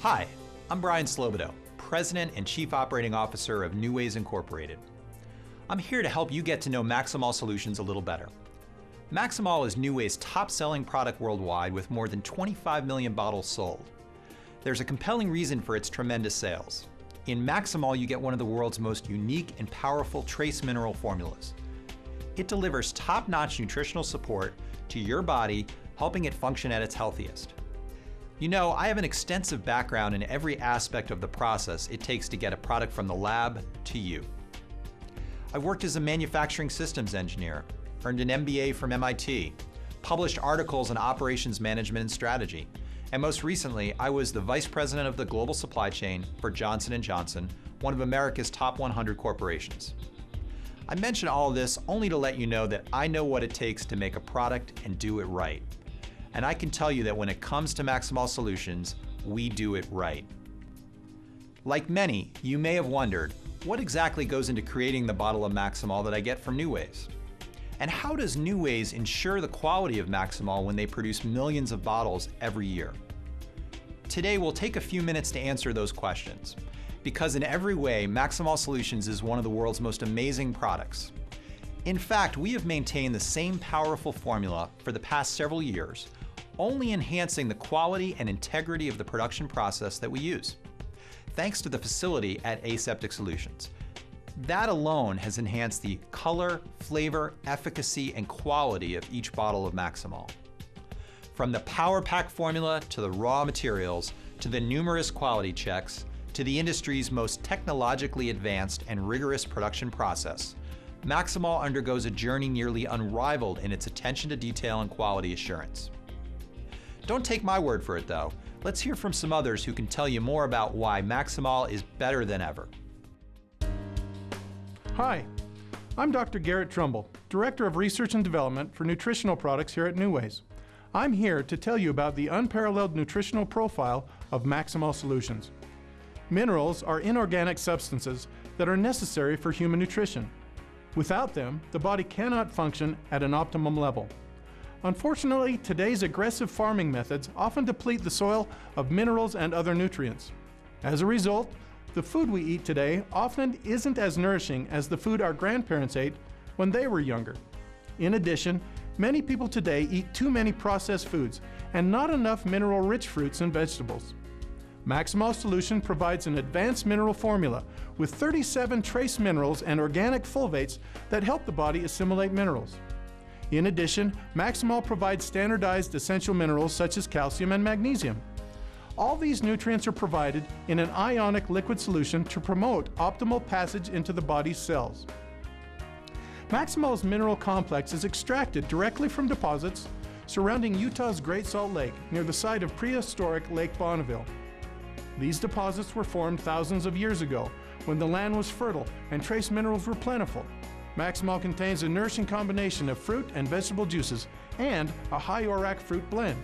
Hi, I'm Brian Slobodo, President and Chief Operating Officer of Neways Incorporated. I'm here to help you get to know Maximol Solutions a little better. Maximol is Neways' top-selling product worldwide with more than 25 million bottles sold. There's a compelling reason for its tremendous sales. In Maximol, you get one of the world's most unique and powerful trace mineral formulas. It delivers top-notch nutritional support to your body, helping it function at its healthiest. You know, I have an extensive background in every aspect of the process it takes to get a product from the lab to you. I've worked as a manufacturing systems engineer, earned an MBA from MIT, published articles on operations management and strategy, and most recently, I was the Vice President of the Global Supply Chain for Johnson & Johnson, one of America's top 100 corporations. I mention all of this only to let you know that I know what it takes to make a product and do it right. And I can tell you that when it comes to Maximol Solutions, we do it right. Like many, you may have wondered, what exactly goes into creating the bottle of Maximol that I get from Neways? And how does Neways ensure the quality of Maximol when they produce millions of bottles every year? Today, we'll take a few minutes to answer those questions, because in every way, Maximol Solutions is one of the world's most amazing products. In fact, we have maintained the same powerful formula for the past several years, only enhancing the quality and integrity of the production process that we use, thanks to the facility at Aseptic Solutions. That alone has enhanced the color, flavor, efficacy, and quality of each bottle of Maximol. From the Power Pack formula to the raw materials, to the numerous quality checks, to the industry's most technologically advanced and rigorous production process, Maximol undergoes a journey nearly unrivaled in its attention to detail and quality assurance. Don't take my word for it though. Let's hear from some others who can tell you more about why Maximol is better than ever. Hi, I'm Dr. Garrett Trumbull, Director of Research and Development for Nutritional Products here at Neways. I'm here to tell you about the unparalleled nutritional profile of Maximol Solutions. Minerals are inorganic substances that are necessary for human nutrition. Without them, the body cannot function at an optimum level. Unfortunately, today's aggressive farming methods often deplete the soil of minerals and other nutrients. As a result, the food we eat today often isn't as nourishing as the food our grandparents ate when they were younger. In addition, many people today eat too many processed foods and not enough mineral-rich fruits and vegetables. Maximol Solution provides an advanced mineral formula with 37 trace minerals and organic fulvates that help the body assimilate minerals. In addition, Maximol provides standardized essential minerals such as calcium and magnesium. All these nutrients are provided in an ionic liquid solution to promote optimal passage into the body's cells. Maximol's mineral complex is extracted directly from deposits surrounding Utah's Great Salt Lake near the site of prehistoric Lake Bonneville. These deposits were formed thousands of years ago when the land was fertile and trace minerals were plentiful. Maximol contains a nourishing combination of fruit and vegetable juices and a high ORAC fruit blend.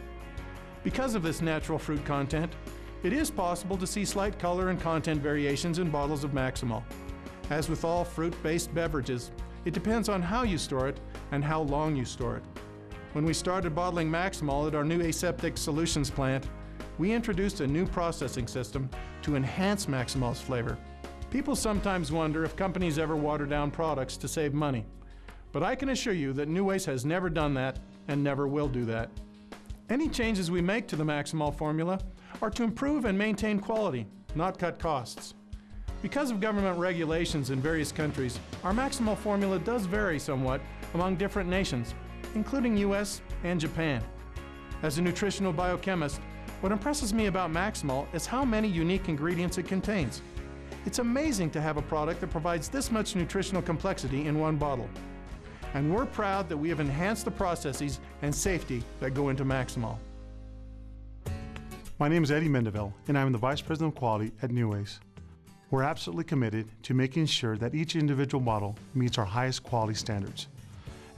Because of this natural fruit content, it is possible to see slight color and content variations in bottles of Maximol. As with all fruit-based beverages, it depends on how you store it and how long you store it. When we started bottling Maximol at our new Aseptic Solutions plant, we introduced a new processing system to enhance Maximol's flavor. People sometimes wonder if companies ever water down products to save money. But I can assure you that Neways has never done that and never will do that. Any changes we make to the Maximol formula are to improve and maintain quality, not cut costs. Because of government regulations in various countries, our Maximol formula does vary somewhat among different nations, including US and Japan. As a nutritional biochemist, what impresses me about Maximol is how many unique ingredients it contains. It's amazing to have a product that provides this much nutritional complexity in one bottle. And we're proud that we have enhanced the processes and safety that go into Maximol. My name is Eddie Mendeville, and I'm the Vice President of Quality at Neways. We're absolutely committed to making sure that each individual bottle meets our highest quality standards.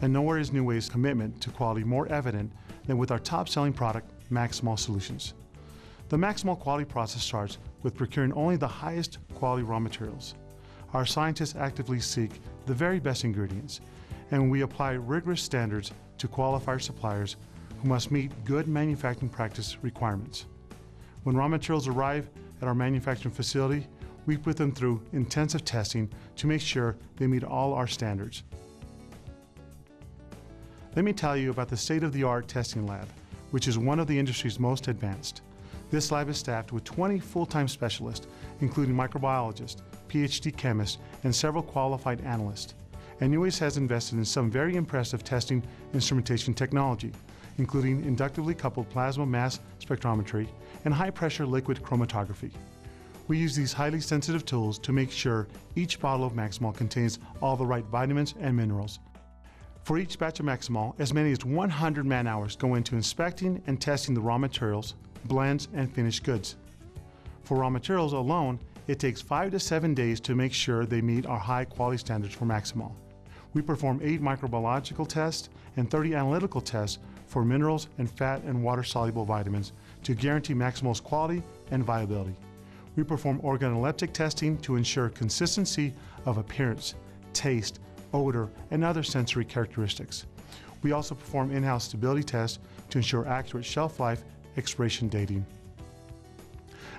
And nowhere is Neways' commitment to quality more evident than with our top-selling product, Maximol Solutions. The Maximol quality process starts with procuring only the highest quality raw materials. Our scientists actively seek the very best ingredients, and we apply rigorous standards to qualify our suppliers who must meet good manufacturing practice requirements. When raw materials arrive at our manufacturing facility, we put them through intensive testing to make sure they meet all our standards. Let me tell you about the state-of-the-art testing lab, which is one of the industry's most advanced. This lab is staffed with 20 full-time specialists, including microbiologists, PhD chemists, and several qualified analysts. And Neways has invested in some very impressive testing instrumentation technology, including inductively coupled plasma mass spectrometry and high-pressure liquid chromatography. We use these highly sensitive tools to make sure each bottle of Maximol contains all the right vitamins and minerals. For each batch of Maximol, as many as 100 man-hours go into inspecting and testing the raw materials, blends, and finished goods. For raw materials alone, it takes 5 to 7 days to make sure they meet our high quality standards for Maximol. We perform 8 microbiological tests and 30 analytical tests for minerals and fat and water-soluble vitamins to guarantee Maximol's quality and viability. We perform organoleptic testing to ensure consistency of appearance, taste, odor, and other sensory characteristics. We also perform in-house stability tests to ensure accurate shelf life expiration dating.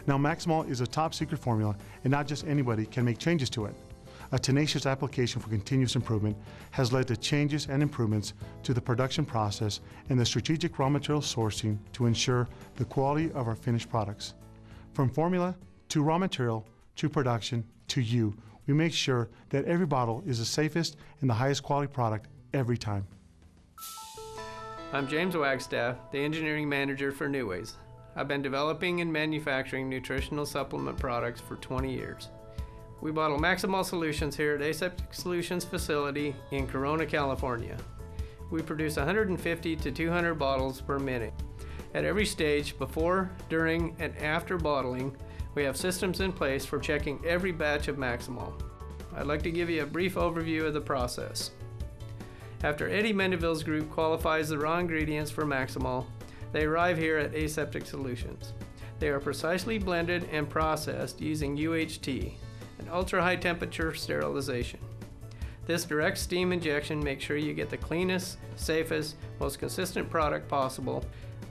Now, Maximol is a top secret formula, and not just anybody can make changes to it. A tenacious application for continuous improvement has led to changes and improvements to the production process and the strategic raw material sourcing to ensure the quality of our finished products. From formula to raw material to production to you, we make sure that every bottle is the safest and the highest quality product every time. I'm James Wagstaff, the engineering manager for Neways. I've been developing and manufacturing nutritional supplement products for 20 years. We bottle Maximol solutions here at Aseptic Solutions facility in Corona, California. We produce 150 to 200 bottles per minute. At every stage, before, during, and after bottling, we have systems in place for checking every batch of Maximol. I'd like to give you a brief overview of the process. After Eddie Mendeville's group qualifies the raw ingredients for Maximol, they arrive here at Aseptic Solutions. They are precisely blended and processed using UHT, an ultra-high temperature sterilization. This direct steam injection makes sure you get the cleanest, safest, most consistent product possible.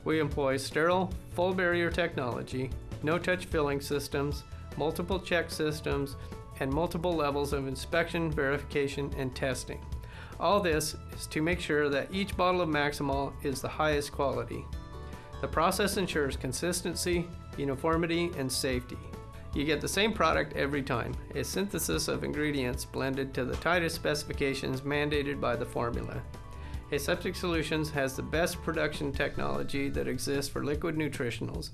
We employ sterile, full barrier technology, no-touch filling systems, multiple check systems, and multiple levels of inspection, verification, and testing. All this is to make sure that each bottle of Maximol is the highest quality. The process ensures consistency, uniformity, and safety. You get the same product every time, a synthesis of ingredients blended to the tightest specifications mandated by the formula. Aseptic Solutions has the best production technology that exists for liquid nutritionals.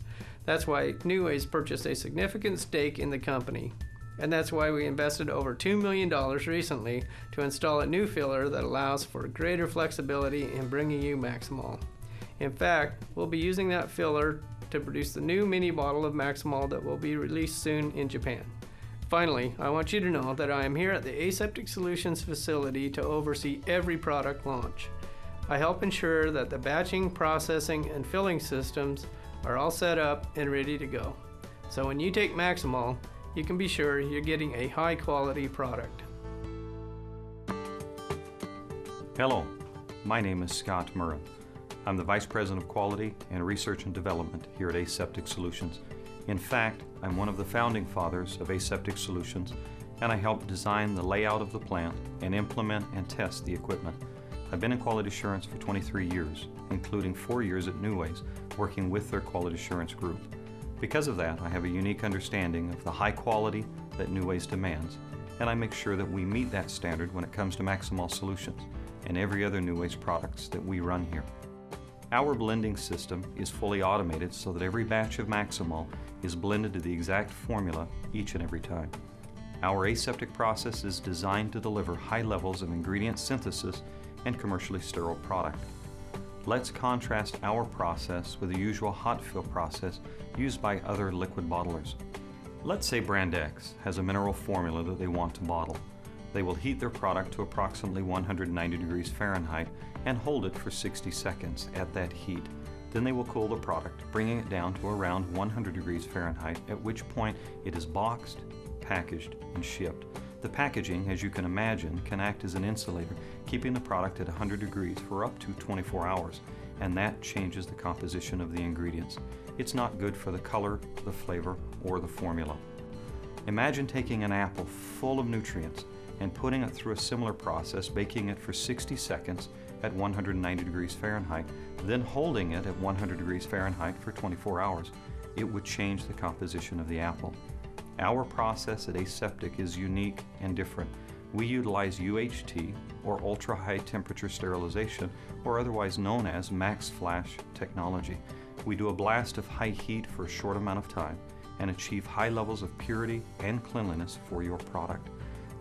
That's why Neways purchased a significant stake in the company. And that's why we invested over $2 million recently to install a new filler that allows for greater flexibility in bringing you Maximol. In fact, we'll be using that filler to produce the new mini bottle of Maximol that will be released soon in Japan. Finally, I want you to know that I am here at the Aseptic Solutions facility to oversee every product launch. I help ensure that the batching, processing, and filling systems are all set up and ready to go. So when you take Maximol, you can be sure you're getting a high-quality product. Hello, my name is Scott Murren. I'm the Vice President of Quality and Research and Development here at Aseptic Solutions. In fact, I'm one of the founding fathers of Aseptic Solutions, and I helped design the layout of the plant and implement and test the equipment. I've been in quality assurance for 23 years, including 4 years at Neways, working with their quality assurance group. Because of that, I have a unique understanding of the high quality that Neways demands, and I make sure that we meet that standard when it comes to Maximol solutions and every other Neways products that we run here. Our blending system is fully automated so that every batch of Maximol is blended to the exact formula each and every time. Our aseptic process is designed to deliver high levels of ingredient synthesis and commercially sterile product. Let's contrast our process with the usual hot fill process used by other liquid bottlers. Let's say brand X has a mineral formula that they want to bottle. They will heat their product to approximately 190 degrees Fahrenheit and hold it for 60 seconds at that heat. Then they will cool the product, bringing it down to around 100 degrees Fahrenheit, at which point it is boxed, packaged, and shipped. The packaging, as you can imagine, can act as an insulator, keeping the product at 100 degrees for up to 24 hours. and that changes the composition of the ingredients. It's not good for the color, the flavor, or the formula. Imagine taking an apple full of nutrients and putting it through a similar process, baking it for 60 seconds at 190 degrees Fahrenheit, then holding it at 100 degrees Fahrenheit for 24 hours. It would change the composition of the apple. Our process at Aseptic is unique and different. We utilize UHT, or ultra-high temperature sterilization, or otherwise known as max flash technology. We do a blast of high heat for a short amount of time and achieve high levels of purity and cleanliness for your product.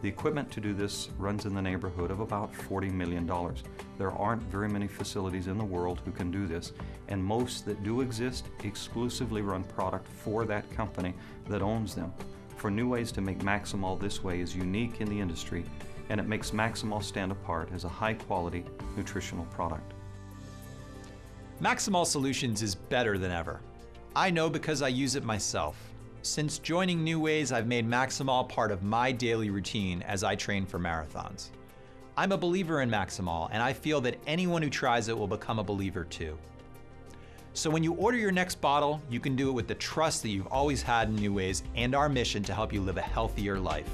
The equipment to do this runs in the neighborhood of about $40 million. There aren't very many facilities in the world who can do this, and most that do exist exclusively run product for that company that owns them. For Neways to make Maximol this way is unique in the industry, and it makes Maximol stand apart as a high-quality nutritional product. Maximol Solutions is better than ever. I know because I use it myself. Since joining Neways, I've made Maximol part of my daily routine as I train for marathons. I'm a believer in Maximol, and I feel that anyone who tries it will become a believer too. So when you order your next bottle, you can do it with the trust that you've always had in Neways and our mission to help you live a healthier life.